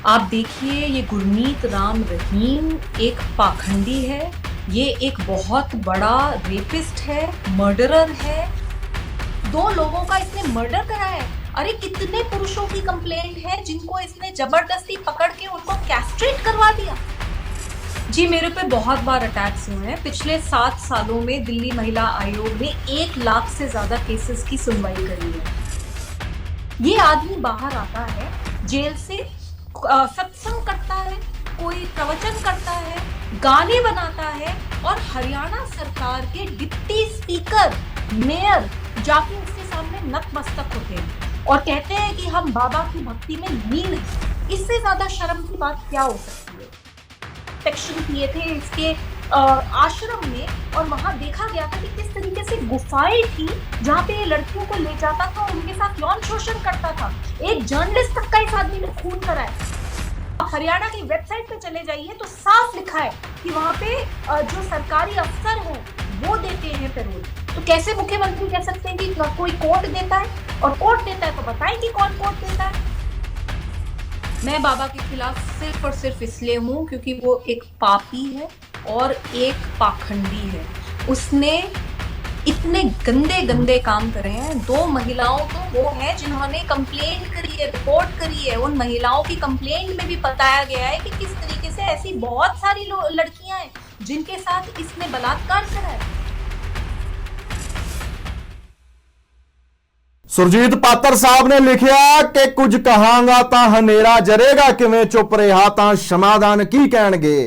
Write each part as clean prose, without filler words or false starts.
आप देखिए, ये गुरमीत राम रहीम एक पाखंडी है। ये एक बहुत बड़ा रेपिस्ट है, मर्डरर है। 2 लोगों का इसने मर्डर करा है। अरे कितने पुरुषों की कंप्लेंट है जिनको इसने जबरदस्ती पकड़ के उनको कैस्ट्रेट करवा दिया। जी, मेरे पे बहुत बार अटैक्स हुए हैं। पिछले 7 सालों में दिल्ली महिला आयोग ने 1 लाख से ज्यादा केसेस की सुनवाई करी है। ये आदमी बाहर आता है जेल से, सत्संग करता है, कोई प्रवचन करता है, गाने बनाता है और हरियाणा सरकार के डिप्टी स्पीकर, मेयर जाके उसके सामने नतमस्तक होते हैं और कहते हैं कि हम बाबा की भक्ति में लीन हैं। इससे ज्यादा शर्म की बात क्या हो सकती है। इंस्पेक्शन किए थे इसके आश्रम में और वहां देखा गया था कि किस तरीके से गुफाएं थी जहां पे ये लड़कियों को ले जाता था और उनके साथ यौन शोषण करता था। एक जर्नलिस्ट तक का इस आदमी ने खून करा है। हरियाणा की वेबसाइट पे चले जाइए तो साफ लिखा है कि वहां पे जो सरकारी अफसर हैं वो देते हैं पैरोल। तो कैसे मुख्यमंत्री कह सकते हैं कि कोई कोर्ट देता है? और कोर्ट देता है तो बताएं कि कौन कोर्ट देता है। मैं बाबा के खिलाफ सिर्फ और सिर्फ इसलिए हूँ क्योंकि वो एक पापी है और एक पाखंडी है। उसने इतने गंदे गंदे काम करे हैं। 2 महिलाओं तो वो है जिन्होंने कंप्लेंट करी है, रिपोर्ट करी है। उन महिलाओं की कंप्लेंट में भी बताया गया है कि किस तरीके से ऐसी बहुत सारी लड़कियां हैं जिनके साथ इसने बलात्कार करा है। सुरजीत पात्र साहब ने लिखिया कि कुछ कहांगा ਤਾਂ ਹਨੇਰਾ ਜਰੇਗਾ ਕਿਵੇਂ ਚੁੱਪ ਰਿਹਾ ਤਾਂ ਸਮਾਧਾਨ ਕੀ ਕਹਿਣਗੇ।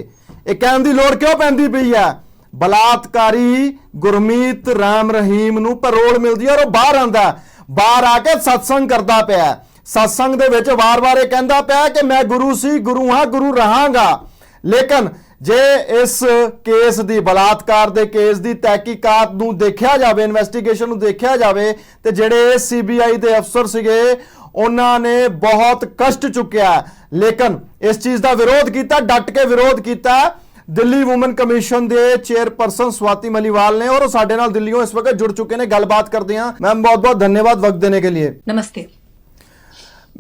ਇਹ ਕਹਿਣ ਦੀ ਲੋੜ ਕਿਉਂ ਪੈਂਦੀ ਪਈ ਹੈ? ਬਲਾਤਕਾਰੀ ਗੁਰਮੀਤ ਰਾਮ ਰਹੀਮ ਨੂੰ ਪੈਰੋਲ ਮਿਲਦੀ ਹੈ ਔਰ ਉਹ ਬਾਹਰ ਆਂਦਾ, ਬਾਹਰ ਆ ਕੇ ਸਤਸੰਗ ਕਰਦਾ ਪਿਆ। ਸਤਸੰਗ ਦੇ ਵਿੱਚ ਵਾਰ-ਵਾਰ ਇਹ ਕਹਿੰਦਾ ਪਿਆ ਕਿ ਮੈਂ ਗੁਰੂ ਸੀ, ਗੁਰੂ ਹਾਂ, ਗੁਰੂ ਰਹਾਂਗਾ। ਲੇਕਿਨ ਜੇ ਇਸ ਕੇਸ ਦੀ ਬਲਾਤਕਾਰ ਦੇ ਕੇਸ ਦੀ ਤਹਿਕੀਕਾਤ ਨੂੰ ਦੇਖਿਆ ਜਾਵੇ, ਇਨਵੈਸਟੀਗੇਸ਼ਨ ਨੂੰ ਦੇਖਿਆ ਜਾਵੇ ਤੇ ਜਿਹੜੇ ਸੀਬੀਆਈ ਦੇ ਅਫਸਰ ਸੀਗੇ ਉਹਨਾਂ ਨੇ ਬਹੁਤ ਕਸ਼ਟ ਚੁੱਕਿਆ। ਲੇਕਿਨ ਇਸ ਚੀਜ਼ ਦਾ ਵਿਰੋਧ ਕੀਤਾ, ਡਟ ਕੇ ਵਿਰੋਧ ਕੀਤਾ ਦਿੱਲੀ ਵੂਮਨ ਕਮਿਸ਼ਨ ਦੇ ਚੇਅਰਪਰਸਨ स्वाति मलीवाल ने और साडे नाल दिल्लीओं इस वक्त जुड़ चुके हैं। गलबात करते हैं। मैम बहुत बहुत धन्यवाद वक्त देने के लिए। नमस्ते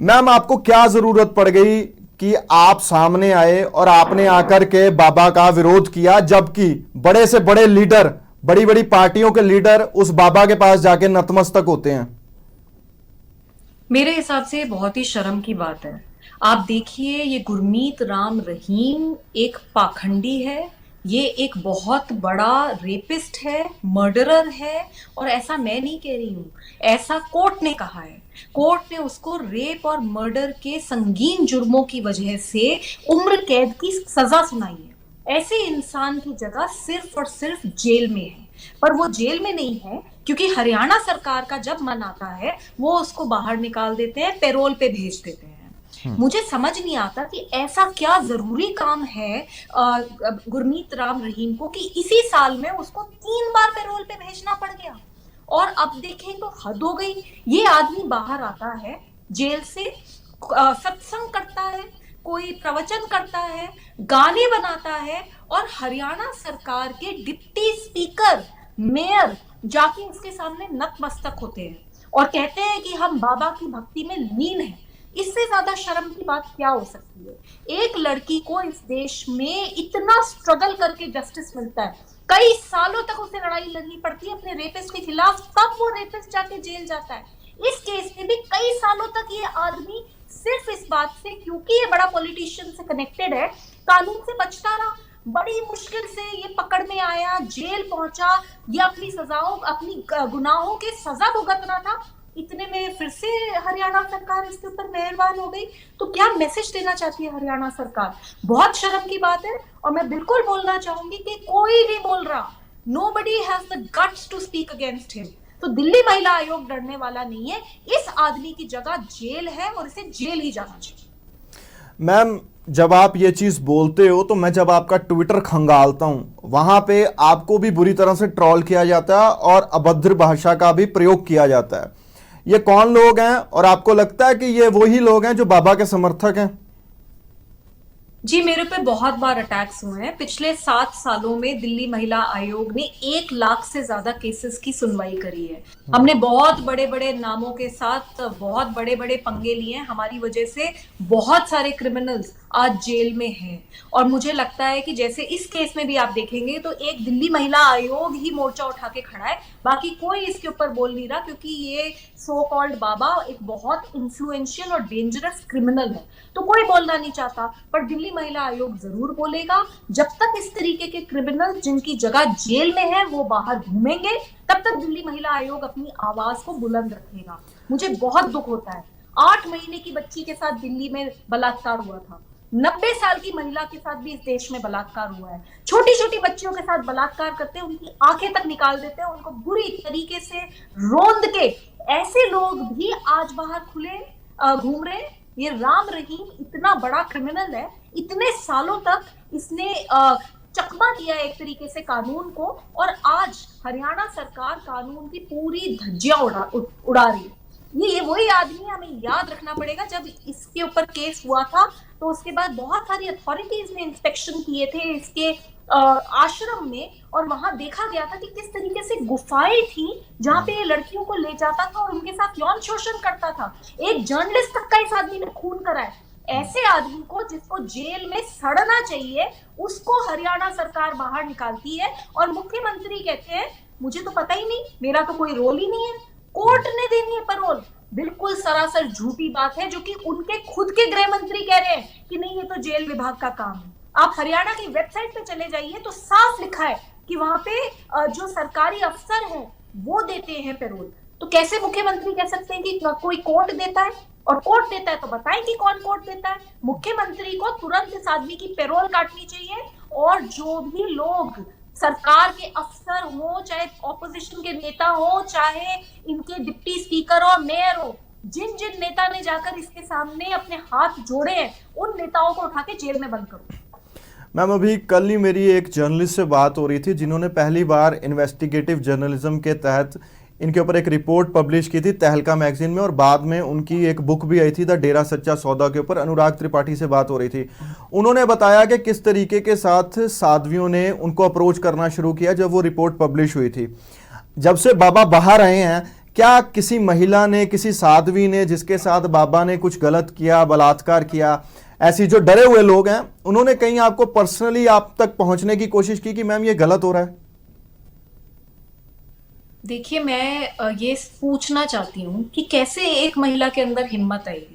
मैम, आपको क्या जरूरत पड़ गई कि आप सामने आए और आपने आकर के बाबा का विरोध किया, जबकि बड़े से बड़े लीडर, बड़ी बड़ी पार्टियों के लीडर उस बाबा के पास जाके नतमस्तक होते हैं? मेरे हिसाब से बहुत ही शर्म की बात है। आप देखिए, ये गुरमीत राम रहीम एक पाखंडी है। ये एक बहुत बड़ा रेपिस्ट है, मर्डरर है। और ऐसा मैं नहीं कह रही हूं, ऐसा कोर्ट ने कहा है। कोर्ट ने उसको रेप और मर्डर के संगीन जुर्मों की वजह से उम्र कैद की सजा सुनाई है। ऐसे इंसान की जगह सिर्फ और सिर्फ जेल में है। पर वो जेल में नहीं है क्योंकि हरियाणा सरकार का जब मन आता है वो उसको बाहर निकाल देते हैं, पैरोल पे भेज देते हैं। मुझे समझ नहीं आता कि ऐसा क्या जरूरी काम है गुरमीत राम रहीम को कि इसी साल में उसको 3 बार पैरोल पे भेजना पड़ गया। और अब देखें तो हद हो गई। ये आदमी बाहर आता है जेल से, सत्संग करता है, कोई प्रवचन करता है, गाने बनाता है और हरियाणा सरकार के डिप्टी स्पीकर, मेयर जाके उसके सामने नतमस्तक होते हैं और कहते हैं कि हम बाबा की भक्ति में लीन हैं। इससे ज्यादा शर्म की बात क्या हो सकती है। एक लड़की को इस देश में इतना स्ट्रगल करके जस्टिस मिलता है, कई सालों तक उसे लड़ाई लड़नी पड़ती है अपने रेपिस्ट के खिलाफ, तब वो रेपिस्ट जाके जेल जाता है। इस केस में भी कई सालों तक ये आदमी सिर्फ इस बात से, क्योंकि ये बड़ा पॉलिटिशियन से कनेक्टेड है, कानून से बचता रहा। बड़ी मुश्किल से ये पकड़ में आया, जेल पहुंचा, ये अपनी सजाओं, अपनी गुनाहों के सजा भुगत रहा था। इतने में फिर से हरियाणा सरकार इसके ऊपर मेहरबान हो गई। तो क्या मैसेज देना चाहती है हरियाणा सरकार? बहुत शर्म की बात है। और मैं बिल्कुल बोलना चाहूंगी कि कोई नहीं बोल रहा, nobody has the guts to speak against him। तो दिल्ली महिला आयोग डरने वाला नहीं है। इस आदमी की जगह जेल है और इसे जेल ही जाना चाहिए। मैम, जब आप ये चीज बोलते हो तो मैं जब आपका ट्विटर खंगालता हूं वहां पे आपको भी बुरी तरह से ट्रोल किया जाता है और अभद्र भाषा का भी प्रयोग किया जाता है। ये कौन लोग हैं और आपको लगता है कि ये वही लोग हैं जो बाबा के समर्थक हैं? जी, मेरे पे बहुत बार अटैक्स हुए हैं। पिछले 7 सालों में दिल्ली महिला आयोग ने 1 लाख से ज़्यादा केसेस की सुनवाई करी है। हमने बहुत बड़े-बड़े नामों के साथ बहुत बड़े-बड़े पंगे लिए हैं। हमारी वजह से बहुत सारे क्रिमिनल्स आज जेल में हैं। और मुझे लगता है कि जैसे इस केस में भी आप देखेंगे तो एक दिल्ली महिला आयोग ही मोर्चा उठा के खड़ा है। बाकी कोई इसके ऊपर बोल नहीं रहा, क्योंकि ये सो कॉल्ड बाबा एक बहुत इन्फ्लुएंशियल और डेंजरस क्रिमिनल है। तो कोई बोलना नहीं चाहता, पर दिल्ली महिला आयोग जरूर बोलेगा। जब तक इस तरीके के क्रिमिनल जिनकी जगह जेल में है वो बाहर घूमेंगे, तब तक दिल्ली महिला आयोग अपनी आवाज को बुलंद रखेगा। मुझे बहुत दुख होता है, 8 महीने की बच्ची के साथ दिल्ली में बलात्कार हुआ था। 90 साल की महिला के साथ भी इस देश में बलात्कार हुआ है। छोटी छोटी बच्चियों के साथ बलात्कार करते हैं, उनकी आंखें तक निकाल देते हैं, उनको बुरी तरीके से रोंद के। ऐसे लोग भी आज बाहर खुले घूम रहे हैं। ये राम रहीम इतना बड़ा क्रिमिनल है, इतने सालों तक इसने चकमा दिया एक तरीके से कानून को, और आज हरियाणा सरकार कानून की पूरी धज्जियां उड़ा रही है। ये वही आदमी है, हमें याद रखना पड़ेगा। जब इसके ऊपर केस हुआ था तो उसके बाद बहुत सारी अथॉरिटीज ने इंस्पेक्शन किए थे इसके आश्रम में, और वहां देखा गया था कि किस तरीके से गुफाएं थी जहां पे ये लड़कियों को ले जाता था और उनके साथ यौन शोषण करता था। एक जर्नलिस्ट तक का इस आदमी ने खून करा है। ऐसे आदमी को, जिसको जेल में सड़ना चाहिए, उसको हरियाणा सरकार बाहर निकालती है और मुख्यमंत्री कहते हैं मुझे तो पता ही नहीं, मेरा तो कोई रोल ही नहीं है, कोर्ट ने देनी है पैरोल। बिल्कुल सरासर झूठी बात है, जो कि उनके खुद के गृह मंत्री कह रहे हैं कि नहीं, ये तो जेल विभाग का काम है। आप हरियाणा की वेबसाइट पे चले जाइए तो साफ लिखा है कि वहां पे जो सरकारी अफसर हैं वो देते हैं पैरोल। तो कैसे मुख्यमंत्री कह सकते हैं कि कोई कोर्ट देता है? और कोर्ट देता है तो बताएं कि कौन कोर्ट देता है। मुख्यमंत्री को तुरंत इस आदमी की पैरोल काटनी चाहिए, और जो भी लोग सरकार के अफसर हो, चाहे ऑपोजिशन के नेता हो, चाहे इनके डिप्टी स्पीकर और मेयर हो, जिन जिन नेता ने जाकर इसके सामने अपने हाथ जोड़े हैं, उन नेताओं को उठा के जेल में बंद करो। मैम, अभी कल ही मेरी एक जर्नलिस्ट से बात हो रही थी जिन्होंने पहली बार इन्वेस्टिगेटिव जर्नलिज्म के तहत इनके ऊपर एक रिपोर्ट पब्लिश की थी तहलका मैगजीन में, और बाद में उनकी एक बुक भी आई थी द डेरा सच्चा सौदा के ऊपर। अनुराग त्रिपाठी से बात हो रही थी, उन्होंने बताया कि किस तरीके के साथ साध्वियों ने उनको अप्रोच करना शुरू किया जब वो रिपोर्ट पब्लिश हुई थी। जब से बाबा बाहर आए हैं, क्या किसी महिला ने, किसी साध्वी ने जिसके साथ बाबा ने कुछ गलत किया, बलात्कार किया, ऐसी जो डरे हुए लोग हैं, उन्होंने कहीं आपको पर्सनली आप तक पहुंचने की कोशिश की कि मैम ये गलत हो रहा है? देखिए, मैं ये पूछना चाहती हूँ कि कैसे एक महिला के अंदर हिम्मत आएगी।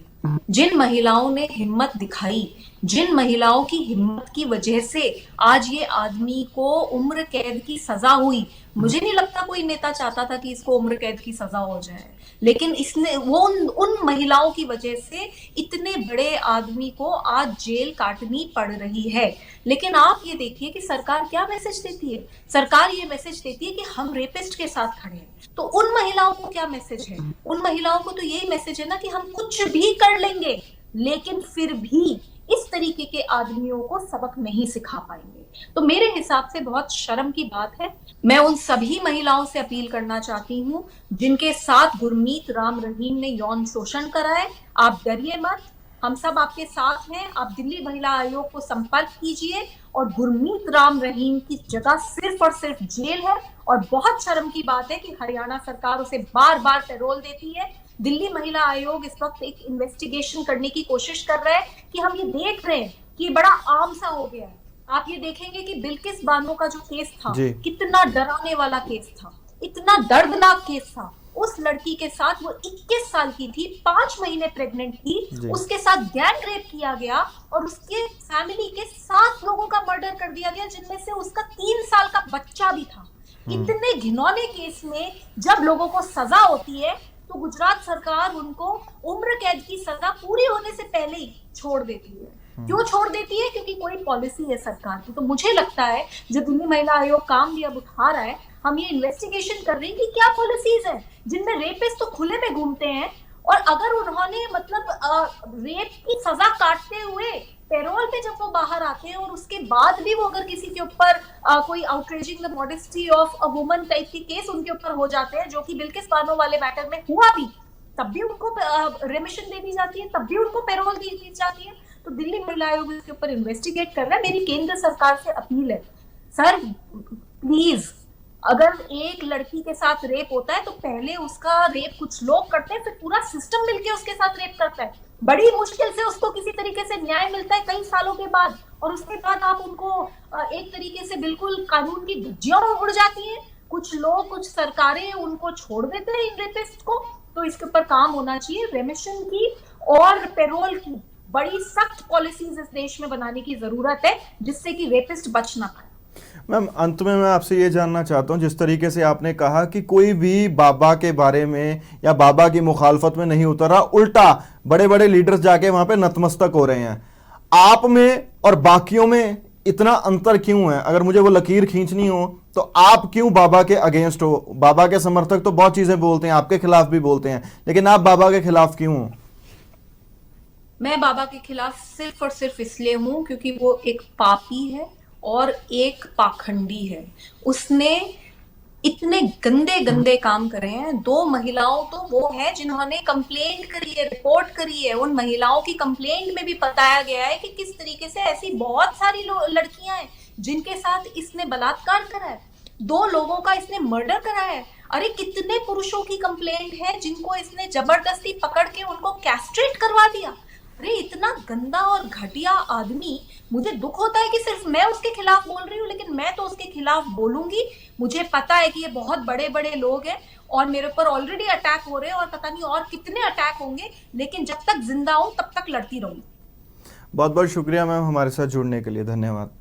जिन महिलाओं ने हिम्मत दिखाई, जिन महिलाओं की हिम्मत की वजह से आज ये आदमी को उम्र कैद की सजा हुई। मुझे नहीं लगता कोई नेता चाहता था कि इसको उम्र कैद की सजा हो जाए, लेकिन इसने वो उन महिलाओं की वजह से इतने बड़े आदमी को आज जेल काटनी पड़ रही है। लेकिन आप ये देखिए कि सरकार क्या मैसेज देती है। सरकार ये मैसेज देती है कि हम रेपिस्ट के साथ खड़े हैं। तो उन महिलाओं को क्या मैसेज है? उन महिलाओं को तो यही मैसेज है ना कि हम कुछ भी कर लेंगे, लेकिन फिर भी इस तरीके के आदमियों को सबक नहीं सिखा पाएंगे। तो मेरे हिसाब से बहुत शर्म की बात है। मैं उन सभी महिलाओं से अपील करना चाहती हूँ जिनके साथ गुरमीत राम रहीम ने यौन शोषण करा है, आप डरिए मत, हम सब आपके साथ हैं। आप दिल्ली महिला आयोग को संपर्क कीजिए, और गुरमीत राम रहीम की जगह सिर्फ और सिर्फ जेल है। और बहुत शर्म की बात है कि हरियाणा सरकार उसे बार बार पैरोल देती है। दिल्ली महिला आयोग इस वक्त एक इन्वेस्टिगेशन करने की कोशिश कर रहा है कि हम ये देख रहे हैं कि बड़ा आम सा हो गया है। आप ये देखेंगे कि बिल्किस बानो का जो केस था, कितना डराने वाला केस था, इतना दर्दनाक केस था। उस लड़की के साथ, वो 21 साल की थी, 5 महीने प्रेग्नेंट थी, उसके साथ गैंग रेप किया गया और उसके फैमिली के 7 लोगों का मर्डर कर दिया गया, जिनमें से उसका 3 साल का बच्चा भी था। इतने घिनौने केस में जब लोगों को सजा होती है तो गुजरात सरकार उनको उम्र कैद की सजा पूरी होने से पहले ही छोड़ देती है। क्यों छोड़ देती है? क्योंकि कोई पॉलिसी है सरकार की। तो मुझे लगता है जो दिल्ली महिला आयोग काम भी अब उठा रहा है, हम ये इन्वेस्टिगेशन कर रहे हैं कि क्या पॉलिसीज है जिनमें रेपिस्ट तो खुले में घूमते हैं, और अगर उन्होंने मतलब रेप की सजा काटते हुए पैरोल पे जब वो बाहर आते हैं और उसके बाद भी वो अगर किसी के ऊपर कोई outraging the modesty of a woman type के केस उनके ऊपर हो जाते हैं, जो कि बिल्किस बानो वाले मैटर में हुआ भी, तब भी उनको रेमिशन दे दी जाती है, तब भी उनको पैरोल दी जाती है। तो दिल्ली महिला आयोग इसके ऊपर इन्वेस्टिगेट कर रहा है। मेरी केंद्र सरकार से अपील है, सर प्लीज, अगर एक लड़की के साथ रेप होता है तो पहले उसका रेप कुछ लोग करते हैं, फिर पूरा सिस्टम मिलके उसके साथ रेप करता है। बड़ी मुश्किल से उसको किसी तरीके से न्याय मिलता है कई सालों के बाद, और उसके बाद आप उनको एक तरीके से बिल्कुल कानून की धज्जियां उड़ जाती हैं। कुछ लोग, कुछ सरकारें उनको छोड़ देते हैं इन रेपिस्ट को। तो इसके ऊपर काम होना चाहिए, रेमिशन की और पेरोल की बड़ी सख्त पॉलिसीज इस देश में बनाने की जरूरत है, जिससे कि रेपिस्ट बच ना पाए। मैम, अंत में मैं आपसे ये जानना चाहता हूँ, जिस तरीके से आपने कहा कि कोई भी बाबा के बारे में या बाबा की मुखालफत में नहीं उतर रहा, उल्टा बड़े बड़े लीडर्स जाके वहां पे नतमस्तक हो रहे हैं, आप में और बाकियों में इतना अंतर क्यों है? अगर मुझे वो लकीर खींचनी हो तो आप क्यों बाबा के अगेंस्ट हो? बाबा के समर्थक तो बहुत चीजें बोलते हैं, आपके खिलाफ भी बोलते हैं, लेकिन आप बाबा के खिलाफ क्यों हो? मैं बाबा के खिलाफ सिर्फ और सिर्फ इसलिए हूं क्योंकि वो एक पापी है और एक पाखंडी है। उसने इतने गंदे गंदे काम करे हैं। 2 महिलाओं तो वो है जिन्होंने कंप्लेंट करी है, रिपोर्ट करी है। उन महिलाओं की कंप्लेंट में भी बताया गया है कि किस तरीके से ऐसी बहुत सारी लड़कियां हैं जिनके साथ इसने बलात्कार करा है। 2 लोगों का इसने मर्डर करा है। अरे कितने पुरुषों की कंप्लेंट है जिनको इसने जबरदस्ती पकड़ के उनको कैस्ट्रेट करवा दिया। अरे इतना गंदा और घटिया आदमी, मुझे दुख होता है कि सिर्फ मैं उसके खिलाफ बोल रही हूँ, लेकिन मैं तो उसके खिलाफ बोलूंगी। मुझे पता है कि ये बहुत बड़े बड़े लोग हैं और मेरे ऊपर ऑलरेडी अटैक हो रहे हैं और पता नहीं और कितने अटैक होंगे, लेकिन जब तक जिंदा हूं तब तक लड़ती रहूंगी। बहुत बहुत शुक्रिया मैम, हमारे साथ जुड़ने के लिए, धन्यवाद।